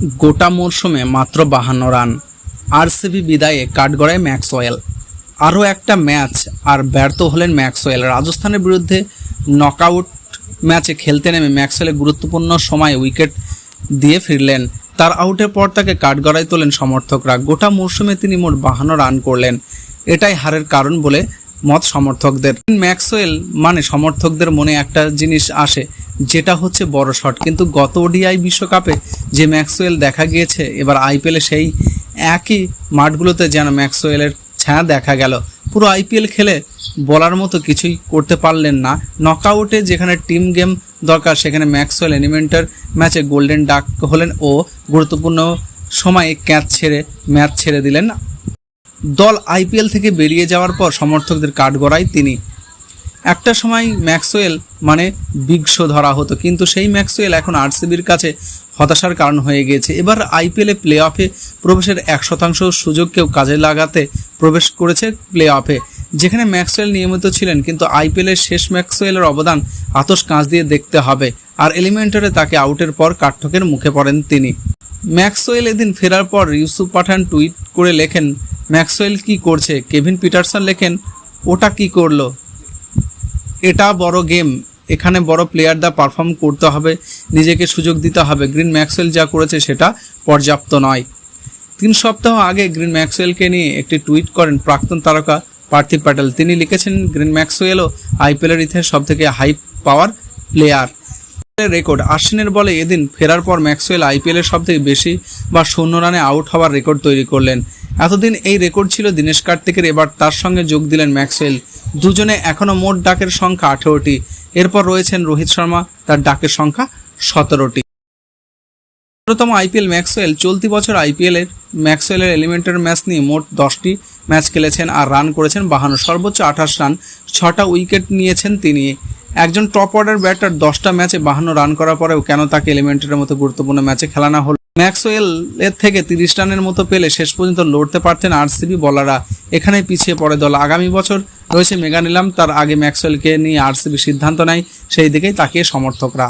গোটা মরশুমে মাত্র 52 রান, আরসিবি বিদায়ে কাঠগড়ায় ম্যাক্সওয়েল। আরও একটা ম্যাচ আর ব্যর্থ হলেন ম্যাক্সওয়েল। রাজস্থানের বিরুদ্ধে নকআউট ম্যাচে খেলতে নেমে ম্যাক্সওয়েলের গুরুত্বপূর্ণ সময়ে উইকেট দিয়ে ফিরলেন। তার আউটের পর তাকে কাঠগড়ায় তোলেন সমর্থকরা। গোটা মরশুমে তিনি মোট 52 রান করলেন, এটাই হারের কারণ বলে মত সমর্থকদের। ম্যাক্সওয়েল মানে সমর্থকদের মনে একটা জিনিস আসে, যেটা হচ্ছে বড় শট। কিন্তু গত ওডিআই বিশ্বকাপে যে ম্যাক্সওয়েল দেখা গিয়েছে, এবার আইপিএলে সেই একই মাঠগুলোতে যেন ম্যাক্সওয়েলের ছায়া দেখা গেল। পুরো আইপিএল খেলে বলার মতো কিছুই করতে পারলেন না। নকআউটে যেখানে টিম গেম দরকার, সেখানে ম্যাক্সওয়েল এলিমেন্টার ম্যাচে গোল্ডেন ডাক হলেন ও গুরুত্বপূর্ণ সময়ে ম্যাচ ছেড়ে দিলেন। দল আইপিএল থেকে বেরিয়ে যাওয়ার পর সমর্থকদের কাঠগড়ায় তিনি। একটা সময় ম্যাক্সওয়েল মানে বিগ শো ধরা হতো, কিন্তু সেই ম্যাক্সওয়েল এখন আরসিবির কাছে হতাশার কারণ হয়ে গিয়েছে। এবার আইপিএলে প্লে অফে প্রবেশের 100% সুযোগকেও কাজে লাগাতে প্রবেশ করেছে প্লে অফে, যেখানে ম্যাক্সওয়েল নিয়মিত ছিলেন। কিন্তু আইপিএলের শেষ ম্যাক্সওয়েলের অবদান আতশ কাঁচ দিয়ে দেখতে হবে, আর এলিমেন্টারে তাকে আউটের পর কাঠঠোকের মুখে পড়েন তিনি। ম্যাক্সওয়েল এদিন ফেরার পর ইউসুফ পাঠান টুইট করে লেখেন, ম্যাক্সওয়েল কি করছে? কেভিন পিটারসন লেখেন, ওটা কি করলো? এটা বড় গেম, এখানে বড় প্লেয়ারদের পারফর্ম করতে হবে, নিজেকে সুযোগ দিতে হবে। গ্রিন ম্যাক্সওয়েল যা করেছে সেটা পর্যাপ্ত নয়। 3 সপ্তাহ আগে গ্রিন ম্যাক্সওয়েলকে নিয়ে একটি টুইট করেন প্রাক্তন তারকা পার্থিব প্যাটেল। তিনি লিখেছেন, গ্রিন ম্যাক্সওয়েলও আইপিএলের ইতিহাসে সবথেকে হাই পাওয়ার প্লেয়ার। রেকর্ড আশ্বিনের বলে এদিন ফেরার পর ম্যাক্সওয়েল আইপিএলের সবথেকে বেশি বা 0 রানে আউট হওয়ার রেকর্ড তৈরি করলেন। এতদিন এই রেকর্ড ছিল দীনেশ কার্তিকের, এবার তার সঙ্গে যোগ দিলেন ম্যাক্সওয়েল। দুজনে এখনও মোট ডাকের সংখ্যা 18টি। এরপর রয়েছেন রোহিত শর্মা, তার ডাকের সংখ্যা 17টি। 17তম আইপিএল ম্যাক্সওয়েল। চলতি বছর আইপিএলের ম্যাক্সওয়েলের এলিমেন্টারি ম্যাচ নিয়ে মোট 10টি ম্যাচ খেলেছেন আর রান করেছেন 52, সর্বোচ্চ 28 রান, 6টা উইকেট নিয়েছেন তিনি। একজন টপ অর্ডার ব্যাটার 10টা ম্যাচে 52 রান করার পরেও কেন তাকে এলিমেন্টারির মতো গুরুত্বপূর্ণ ম্যাচে খেলানো হলো? ম্যাক্সওয়েল এর থেকে 30 রানের মতো পেলে শেষ পর্যন্ত লড়তে পারতেন আরসিবি বলাররা। এখানেই পিছিয়ে পড়ে দল। আগামী বছর রয়েছে মেগা নিলাম, তার আগে ম্যাক্সওয়েলকে নিয়ে আরসিবি সিদ্ধান্ত নেয়, সেই দিকেই তাকিয়ে সমর্থকরা।